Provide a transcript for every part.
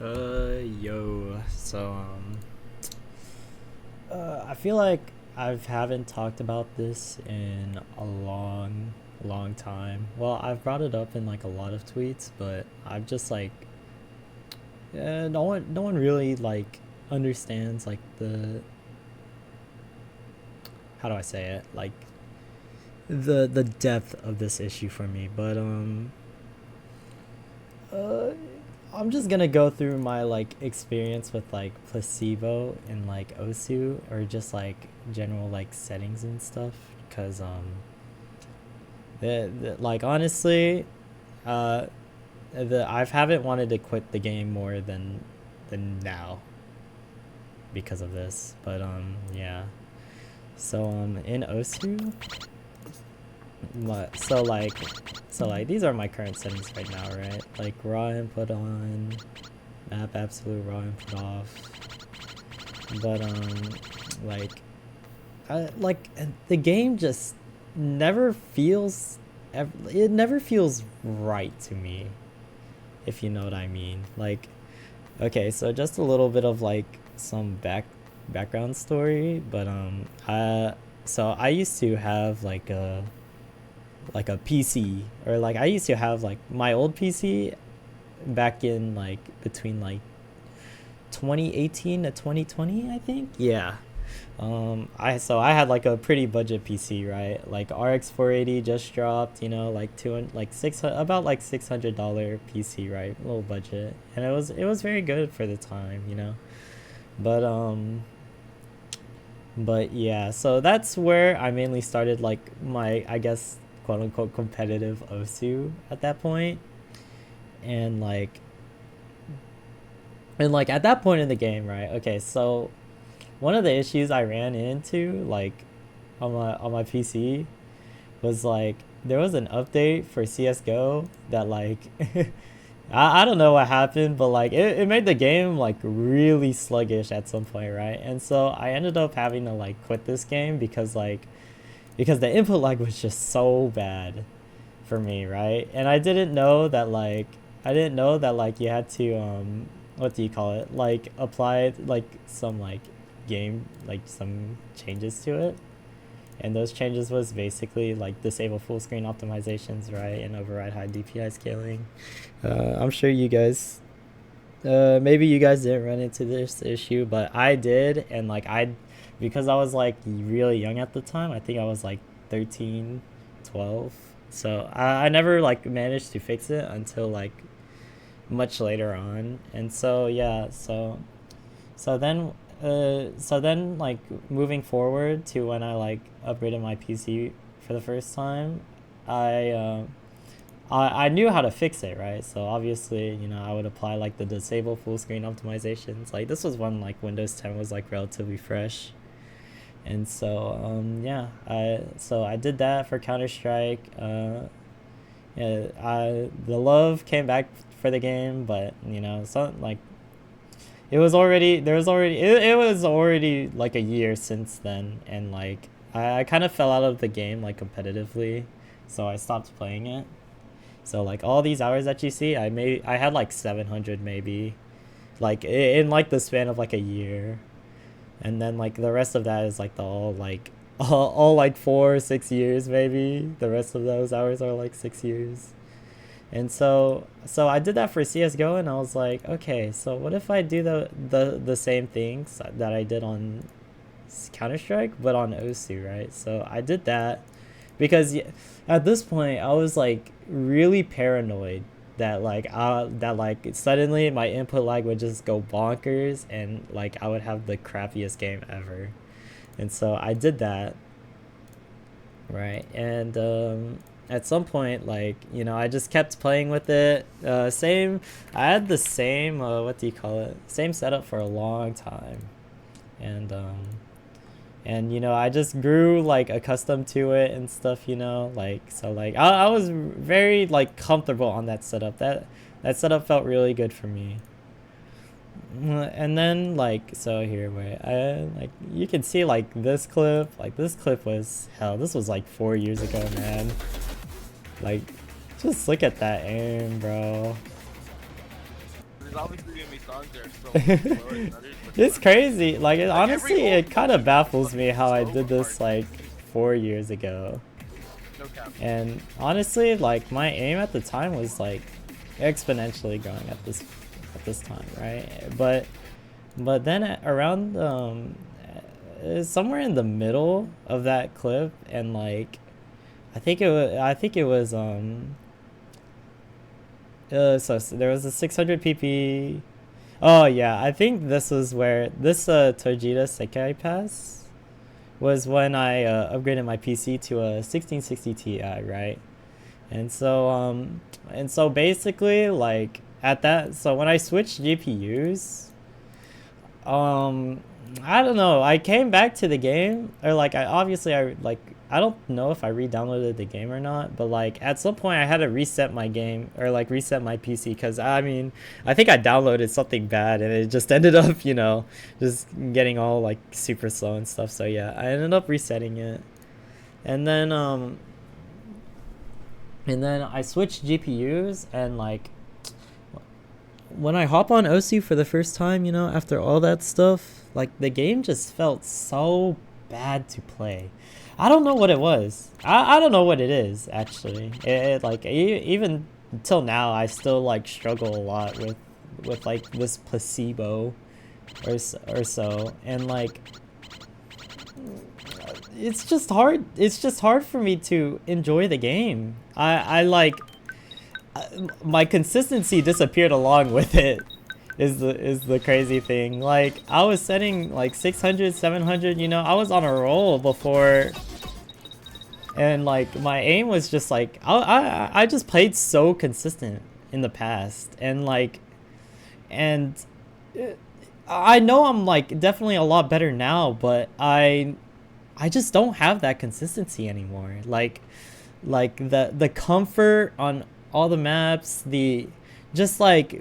Yo. I feel like I haven't talked about this in a long time. Well, I've brought it up in like a lot of tweets, but I've just like, no one really like understands like how do I say it? Like the depth of this issue for me. But uh, I'm just gonna go through my like experience with like placebo and like osu or just like general like settings and stuff, because like honestly, uh I haven't wanted to quit the game more than now because of this. But yeah. So in osu, so like these are my current settings right now, right? Like raw input on, map absolute, raw input off. But like the game just never feels it never feels right to me, if you know what I mean. Like, okay, so just a little bit of like some background story. But so I used to have like a PC, or like I used to have like my old PC back in like between like 2018 to 2020, I think. Yeah. I had like a pretty budget PC, right? Like RX 480 just dropped, like 200, like about like $600 PC, right? A little budget, and it was very good for the time, But yeah, so that's where I mainly started like my, I guess, quote unquote competitive osu at that point. And like at that point in the game, right? Okay, so one of the issues I ran into like on my PC was like there was an update for CS:GO that like I don't know what happened, but like it made the game like really sluggish at some point, right? And so I ended up having to like quit this game because the input lag was just so bad for me, right? And I didn't know that like you had to what do you call it? Like apply like some like some changes to it. And those changes was basically like disable full screen optimizations, right? And override high DPI scaling. I'm sure you guys maybe you guys didn't run into this issue, but I did. And like because I was like really young at the time. I think I was like 13, 12. So I never like managed to fix it until like much later on. And so yeah, so then like moving forward to when I like upgraded my PC for the first time, I I knew how to fix it, right? So obviously, I would apply like the disable full screen optimizations. Like this was when like Windows 10 was like relatively fresh. And so yeah, I did that for Counter-Strike. Yeah, the love came back for the game, but some like it was already like a year since then. And like I kind of fell out of the game like competitively, so I stopped playing it. So like all these hours that you see, I had like 700 maybe, like in like the span of like a year. And then like the rest of that is like the all like all like 4 6 years maybe. The rest of those hours are like 6 years. And so I did that for CS:GO, and I was like, okay, so what if I do the same things that I did on Counter Strike but on osu, right? So I did that because at this point I was like really paranoid that suddenly my input lag would just go bonkers, and like I would have the crappiest game ever. And so I did that, right? And at some point, like I just kept playing with it. I had the same what do you call it, same setup for a long time. And I just grew like accustomed to it and stuff, like so like I was very like comfortable on that setup. That setup felt really good for me. And then like, so here, wait, I like, you can see like this clip was hell, this was like 4 years ago, man. Like, just look at that aim, bro. there's obviously gonna be songs that are so much slower than others, but It's like crazy. Like every honestly, old it kind song of is just baffles me fucking how I slow did but hard. this like 4 years ago. No cap. And honestly, like my aim at the time was like exponentially growing at this time, right? But then around somewhere in the middle of that clip, and like I think it was there was a 600 pp. Oh yeah, I think this was where this Tojita Sekai pass was when I upgraded my PC to a 1660 Ti, right? And so basically like at that, so when I switched GPUs, um I don't know, I came back to the game, or like I don't know if I re-downloaded the game or not, but like at some point I had to reset my game, or like reset my PC, because I mean I think I downloaded something bad and it just ended up, just getting all like super slow and stuff. So yeah, I ended up resetting it. And then um and then I switched GPUs, and like when I hop on OSU for the first time, after all that stuff, like the game just felt so bad to play. I don't know what it was. I don't know what it is actually. Even until now, I still like struggle a lot with like this placebo or so, and like it's just hard. It's just hard for me to enjoy the game. I like my consistency disappeared along with it, is the crazy thing. Like I was setting like 600, 700, I was on a roll before, and like my aim was just like I just played so consistent in the past, and uh, I know I'm like definitely a lot better now, but I just don't have that consistency anymore. Like the comfort on all the maps, just like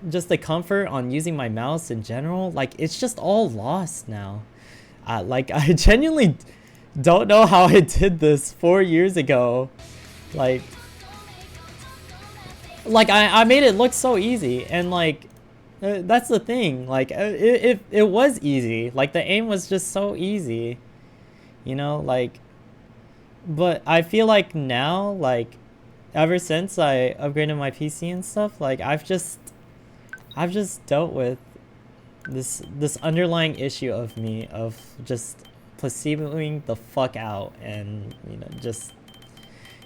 just the comfort on using my mouse in general, like it's just all lost now. Like I genuinely don't know how I did this 4 years ago. Like I made it look so easy, and like that's the thing. Like it was easy. Like the aim was just so easy, like. But I feel like now, like ever since I upgraded my PC and stuff, like I've just dealt with this underlying issue of me of just placeboing the fuck out, and just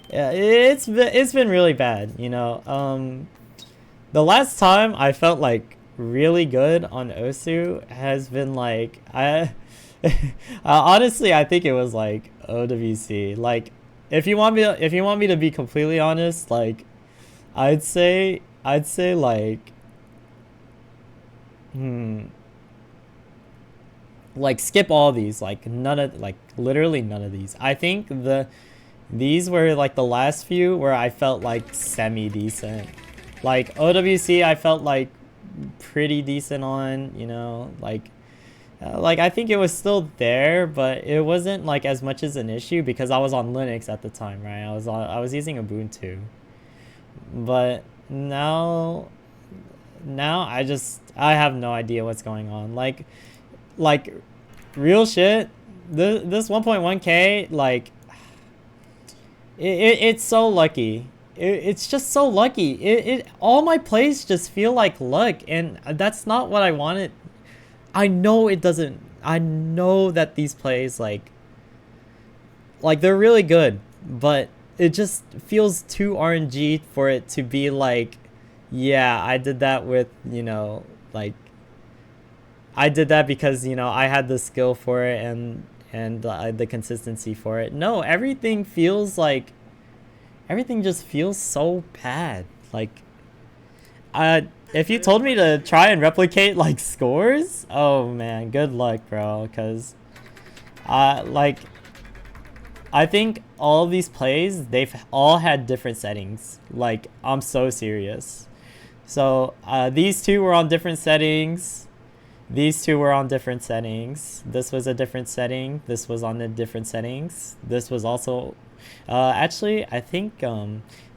yeah, it's been really bad. The last time I felt like really good on Osu has been like honestly, I think it was like OWC. Like if you want me to be completely honest, like I'd say like hmm like skip all these, like none of, like literally none of these. I think these were like the last few where I felt like semi decent. Like OWC I felt like pretty decent on, like I think it was still there, but it wasn't like as much as an issue because I was on Linux at the time, right? I was using Ubuntu. But now I have no idea what's going on. Like real shit. This 1.1K, like it's so lucky. It's just so lucky. All my plays just feel like luck, and that's not what I wanted. I know it doesn't. I know that these plays like they're really good, but it just feels too RNG for it to be like, yeah, I did that with, like I did that because, I had the skill for it, and the consistency for it. No, everything just feels so bad. Like if you told me to try and replicate like scores, oh man, good luck, bro. Cause, like, I think all these plays, they've all had different settings. Like, I'm so serious. So these two were on different settings. These two were on different settings. This was a different setting. This was on the different settings. This was also Actually, I think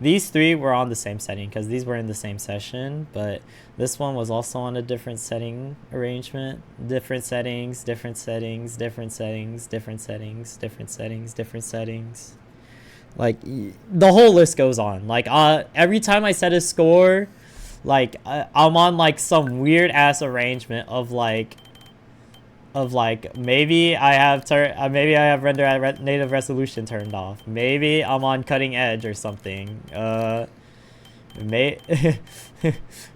these three were on the same setting because these were in the same session, but this one was also on a different setting arrangement. Different settings, different settings, different settings, different settings, different settings, different settings. Like the whole list goes on. Like every time I set a score, like I'm on like some weird ass arrangement of like maybe I have render native resolution turned off. Maybe I'm on cutting edge or something. May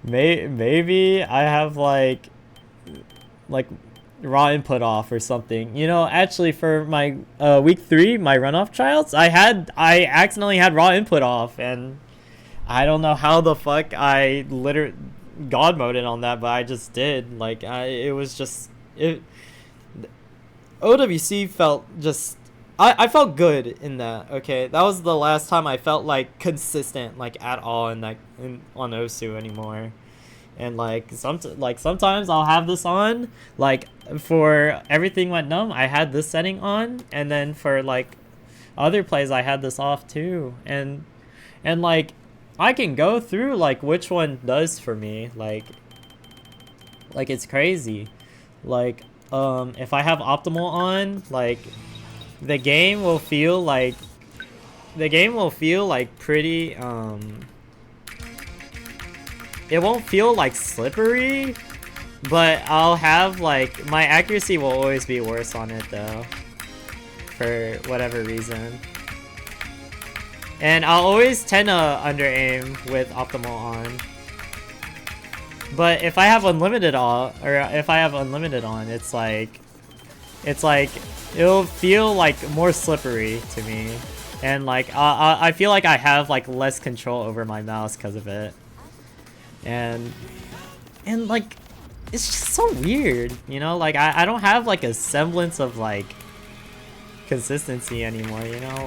maybe I have like raw input off or something. You know, actually for my week 3, my runoff trials, I accidentally had raw input off, and I don't know how the fuck I literally god moded on that, but I just did. Like it was just it. OWC felt just I felt good in that. Okay, that was the last time I felt like consistent like at all on OSU anymore. And like sometimes I'll have this on, like for everything went numb I had this setting on, and then for like other plays I had this off too, and like I can go through like which one does for me, like it's crazy. Like if I have optimal on, like the game will feel like pretty it won't feel like slippery, but I'll have like my accuracy will always be worse on it though, for whatever reason. And I'll always tend to under aim with optimal on. But if I have unlimited on, it's like it'll feel like more slippery to me, and like I feel like I have like less control over my mouse because of it, and like it's just so weird, you know. Like I don't have like a semblance of like consistency anymore, you know.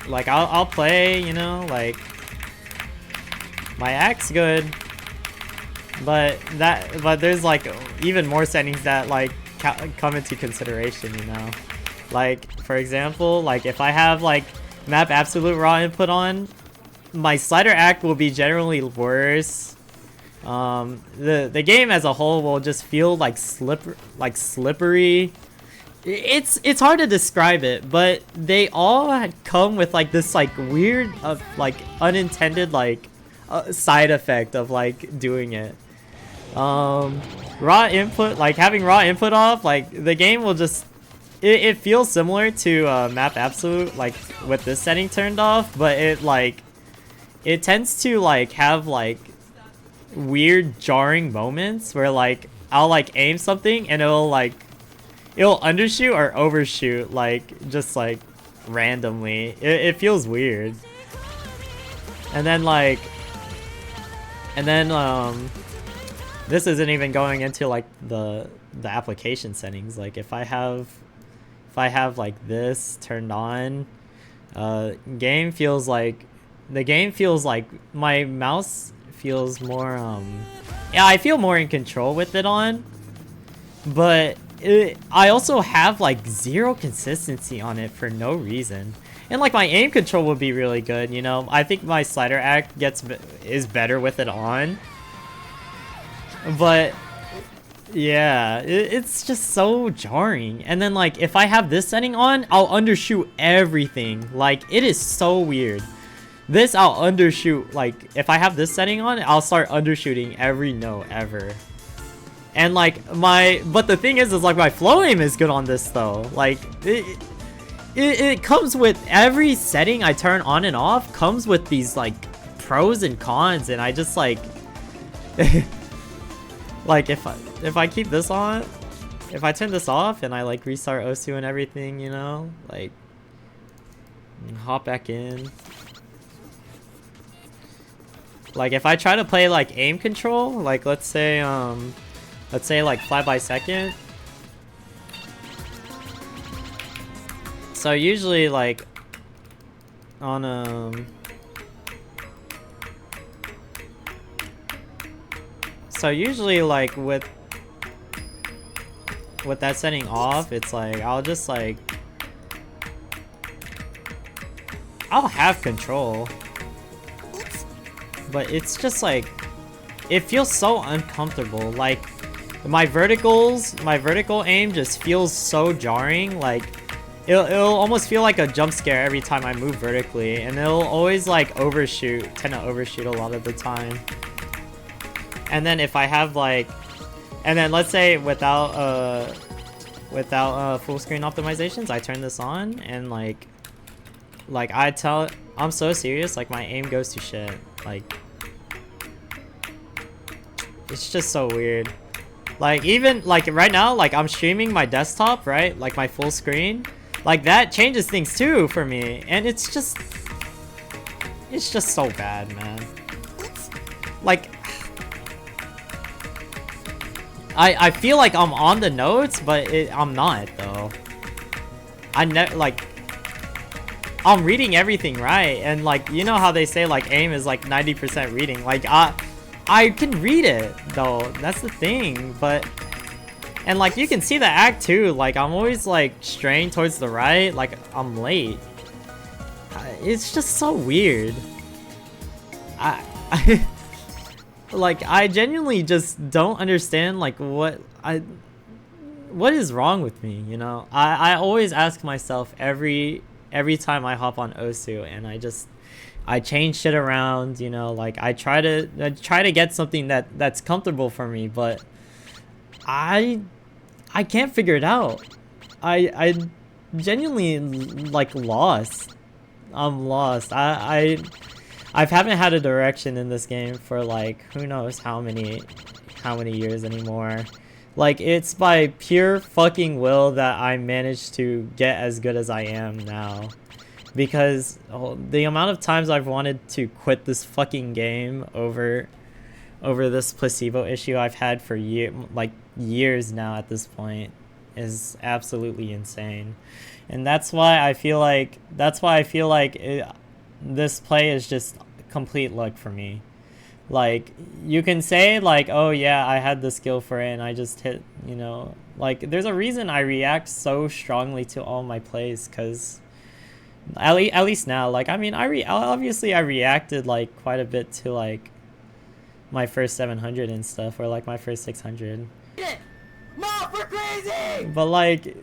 Like I'll play, you know, like my act's good, but there's like even more settings that like come into consideration, you know. Like for example, like if I have like map absolute raw input on, my slider act will be generally worse. The game as a whole will just feel like slippery. It's hard to describe it, but they all come with like this like weird like unintended like side effect of like doing it. Raw input, like having raw input off, like the game will just it feels similar to map absolute, like with this setting turned off, but it tends to like have like weird jarring moments where like I'll like aim something and it'll undershoot or overshoot, like just like randomly. It feels weird. And then this isn't even going into like the application settings. Like if I have like this turned on, the game feels like my mouse feels more yeah, I feel more in control with it on, but I also have like zero consistency on it for no reason. And like my aim control would be really good, you know. I think my slider act is better with it on, but yeah, it's just so jarring. And then like if I have this setting on, I'll undershoot everything. Like it is so weird. This I'll undershoot, like if I have this setting on, I'll start undershooting every note ever. And like but the thing is like my flow aim is good on this though. Like it comes with every setting I turn on and off comes with these like pros and cons, and I just like like if I keep this on, if I turn this off and I like restart OSU and everything, you know, like hop back in. Like if I try to play like aim control, like let's say like fly by second. So usually like on so usually like with that setting off, it's like I'll just like I'll have control, but it's just like, it feels so uncomfortable. Like my vertical aim just feels so jarring. Like it'll almost feel like a jump scare every time I move vertically, and it'll always like tend to overshoot a lot of the time. And then if I have like, and then let's say without full screen optimizations, I turn this on and like I'm so serious, like my aim goes to shit. Like it's just so weird. Like even like right now, like I'm streaming my desktop, right? Like my full screen. Like that changes things too for me, and it's just so bad, man. Like I feel like I'm on the notes, but I'm not though. Like I'm reading everything right, and like you know how they say like aim is like 90% reading. Like I can read it though. That's the thing, but and like you can see the act too. Like I'm always like straying towards the right. Like I'm late. It's just so weird. I like I genuinely just don't understand like what is wrong with me, you know? I always ask myself every time I hop on Osu, and I change shit around, you know, like I try to get something that's comfortable for me, but I can't figure it out. I genuinely like lost. I'm lost. I haven't had a direction in this game for like who knows how many years anymore. Like it's by pure fucking will that I managed to get as good as I am now. Because the amount of times I've wanted to quit this fucking game over this placebo issue I've had for years now at this point is absolutely insane. And that's why I feel like this play is just complete luck for me. Like you can say like, oh yeah, I had the skill for it and I just hit, you know, like there's a reason I react so strongly to all my plays, because at least now, like I mean obviously I reacted like quite a bit to like my first 700 and stuff, or like my first 600. Mom, we're crazy! But like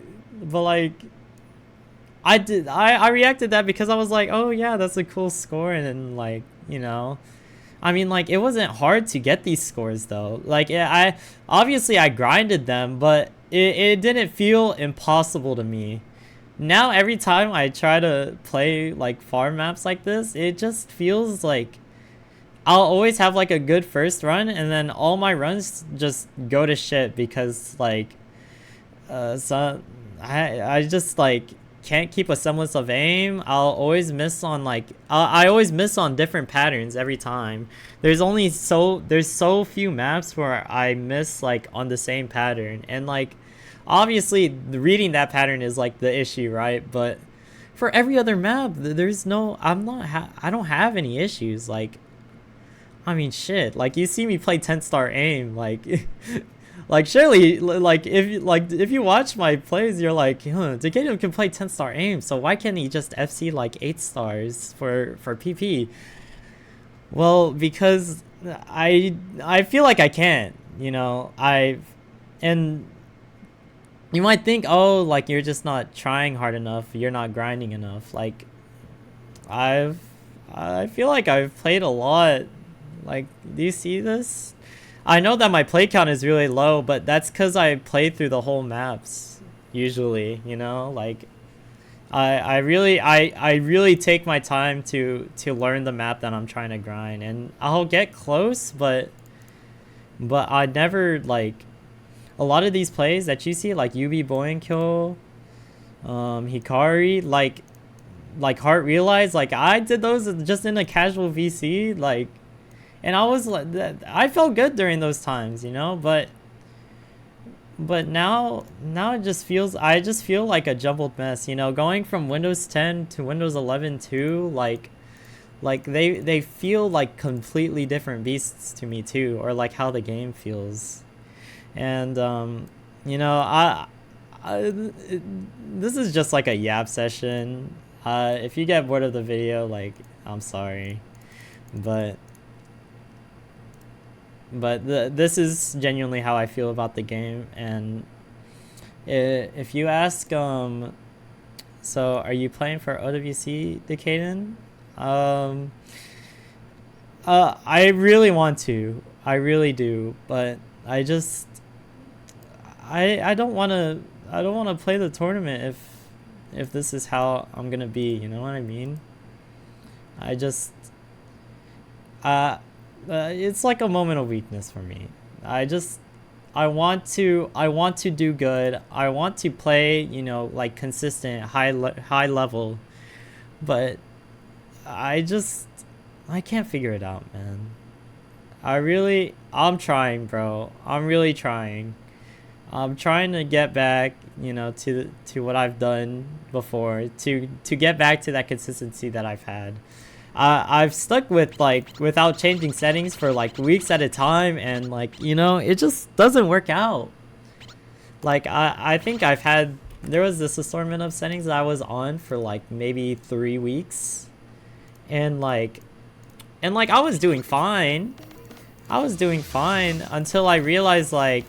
I reacted that because I was like, oh yeah, that's a cool score, and then like, you know, I mean like it wasn't hard to get these scores though. Like I grinded them, but it didn't feel impossible to me. Now every time I try to play like farm maps like this, it just feels like I'll always have like a good first run, and then all my runs just go to shit because like so I just like can't keep a semblance of aim. I'll always miss on like I always miss on different patterns every time. There's so few maps where I miss like on the same pattern, and like obviously reading that pattern is like the issue, right? But for every other map, there's no I don't have any issues. Like I mean shit, like you see me play 10-star aim, like like surely like if you watch my plays, you're like, huh, Decadium can play 10-star aim, so why can't he just FC like 8 stars for PP? Well, because I feel like I can't, you know. And you might think, oh, like you're just not trying hard enough, you're not grinding enough. Like I feel like I've played a lot. Like, do you see this? I know that my play count is really low, but that's because I play through the whole maps usually, you know. Like I really take my time to learn the map that I'm trying to grind, and I'll get close, but I never, like, a lot of these plays that you see, like Yubi Boinkyou, Hikari, like Heart Realize, like I did those just in a casual VC, like, and I was like, I felt good during those times, you know, but now it just feels, I just feel like a jumbled mess, you know, going from Windows 10 to Windows 11 too, like they feel like completely different beasts to me too, or like how the game feels. And you know, this is just like a yap session, If you get bored of the video, like, I'm sorry, but this is genuinely how I feel about the game. And if you ask, so are you playing for OWC, Decaden? I really want to, I really do, but I just, I don't want to play the tournament if this is how I'm gonna be, you know what I mean? I just, it's like a moment of weakness for me. I want to do good. I want to play, you know, like consistent high level, but I can't figure it out, man. I'm trying, bro. I'm really trying. I'm trying to get back, you know, to what I've done before, to get back to that consistency that I've had. I've stuck with, like, without changing settings for like weeks at a time, and like, you know, it just doesn't work out. Like, I think there was this assortment of settings that I was on for like maybe 3 weeks, and like I was doing fine. I was doing fine until I realized, like,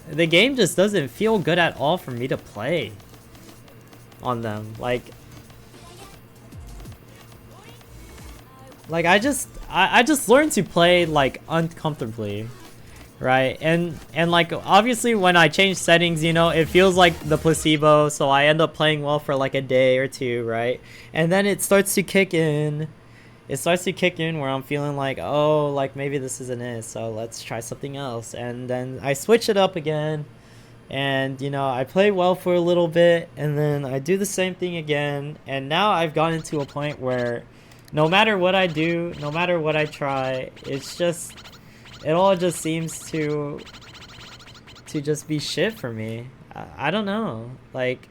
the game just doesn't feel good at all for me to play on them. Like I just learned to play like uncomfortably, right? And like, obviously when I change settings, you know, it feels like the placebo, so I end up playing well for like a day or two, right? And then it starts to kick in. It starts to kick in where I'm feeling like, oh, like maybe this isn't it, so let's try something else. And then I switch it up again, and you know, I play well for a little bit, and then I do the same thing again. And now I've gotten to a point where no matter what I do, no matter what I try, it all just seems to just be shit for me. I don't know. Like,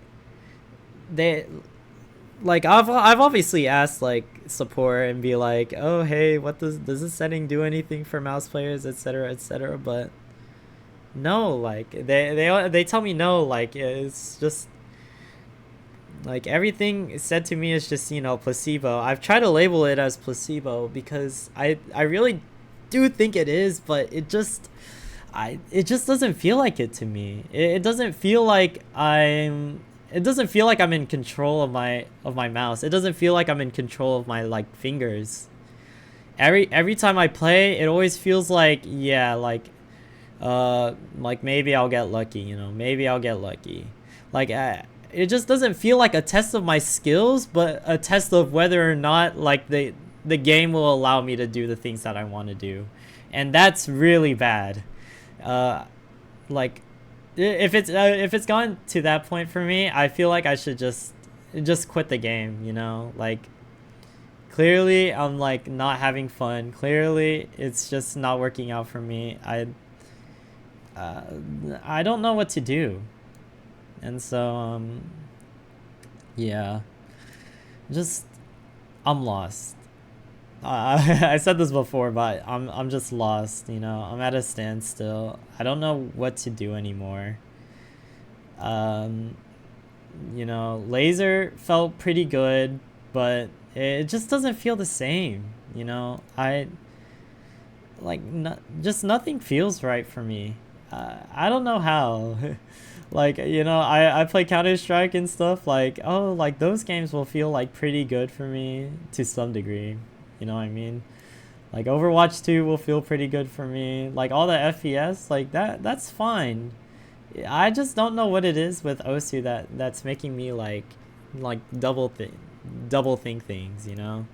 I've obviously asked like support and be like, oh hey, what does this setting do anything for mouse players, etc, etc, but no, like they tell me no, like it's just like everything said to me is just, you know, placebo. I've tried to label it as placebo because I really do think it is, but it just doesn't feel like it to me. It doesn't feel like I'm in control of my mouse. It doesn't feel like I'm in control of my like fingers. Every time I play, it always feels like, yeah, like maybe I'll get lucky, you know, maybe I'll get lucky. Like it just doesn't feel like a test of my skills, but a test of whether or not like the game will allow me to do the things that I want to do. And that's really bad. Like if it's gone to that point for me, I feel like I should just quit the game, you know? Like, clearly I'm like not having fun. Clearly it's just not working out for me. I don't know what to do. And so yeah, just I'm lost. I said this before, but I'm just lost, you know. I'm at a standstill. I don't know what to do anymore. You know, laser felt pretty good, but it just doesn't feel the same, you know. Just nothing feels right for me. I don't know how. Like, you know, I play Counter-Strike and stuff, like, oh, like those games will feel like pretty good for me to some degree. You know what I mean? Like Overwatch 2 will feel pretty good for me. Like all the FPS, like that's fine. I just don't know what it is with Osu that's making me like double think things, you know?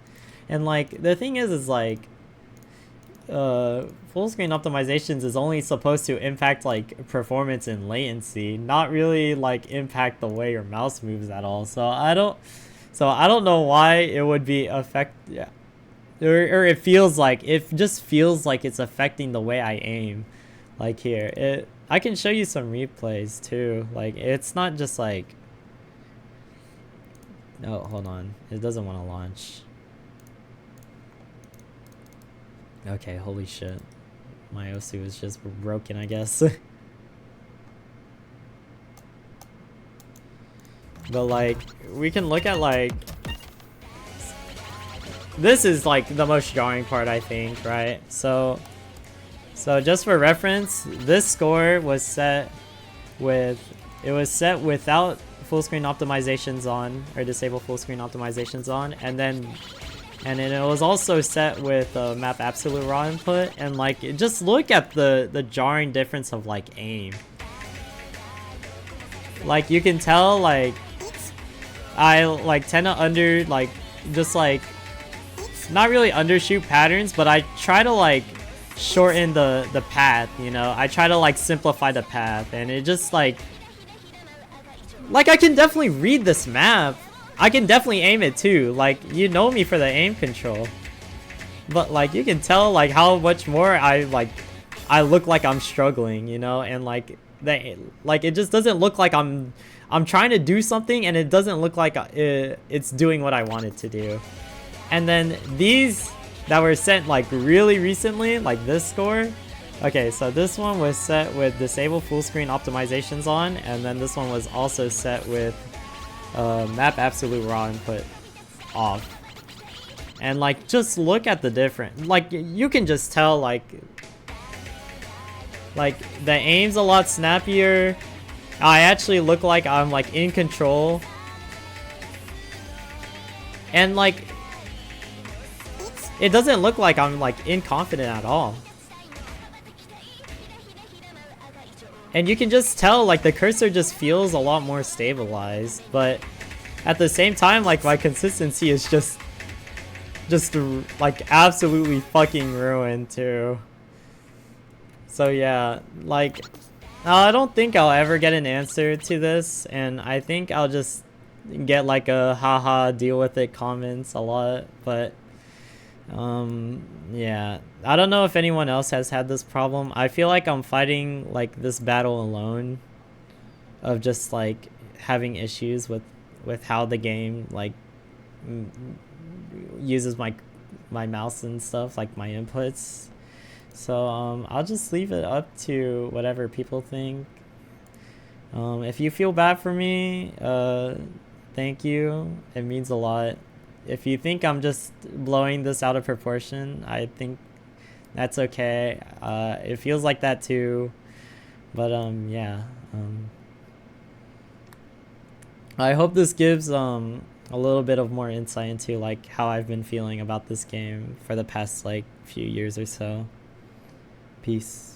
And like the thing is like full screen optimizations is only supposed to impact like performance and latency, not really like impact the way your mouse moves at all. So I don't know why it would be yeah. Or it just feels like it's affecting the way I aim. Like here, I can show you some replays too. Like it's not just like, oh, hold on, it doesn't want to launch. Okay, holy shit, my Osu is just broken, I guess. But like we can look at like this is like the most jarring part, I think, right? So just for reference, this score was set with, it was set without full screen optimizations on, or disable full screen optimizations on, and then it was also set with map absolute raw input, and like just look at the jarring difference of like aim. Like you can tell like I like tend to just like not really undershoot patterns, but I try to like shorten the path, you know. I try to like simplify the path, and it just like I can definitely read this map. I can definitely aim it too. Like, you know me for the aim control. But like you can tell like how much more I look like I'm struggling, you know, and like it just doesn't look like I'm trying to do something, and it doesn't look like it's doing what I want it to do. And then these that were set like really recently, like this score. Okay, so this one was set with disable full screen optimizations on, and then this one was also set with map absolute raw input off. And like just look at the difference. Like you can just tell like the aim's a lot snappier. I actually look like I'm like in control. And like it doesn't look like I'm like inconfident at all. And you can just tell like the cursor just feels a lot more stabilized, but at the same time like my consistency is just like absolutely fucking ruined too. So yeah, like I don't think I'll ever get an answer to this, and I think I'll just get like a haha deal with it comments a lot, but yeah, I don't know if anyone else has had this problem. I feel like I'm fighting like this battle alone, of just like having issues with how the game like uses my mouse and stuff, like my inputs. So I'll just leave it up to whatever people think. If you feel bad for me, thank you, it means a lot. If you think I'm just blowing this out of proportion, I think that's okay. It feels like that too, but yeah. I hope this gives a little bit of more insight into like how I've been feeling about this game for the past like few years or so. Peace.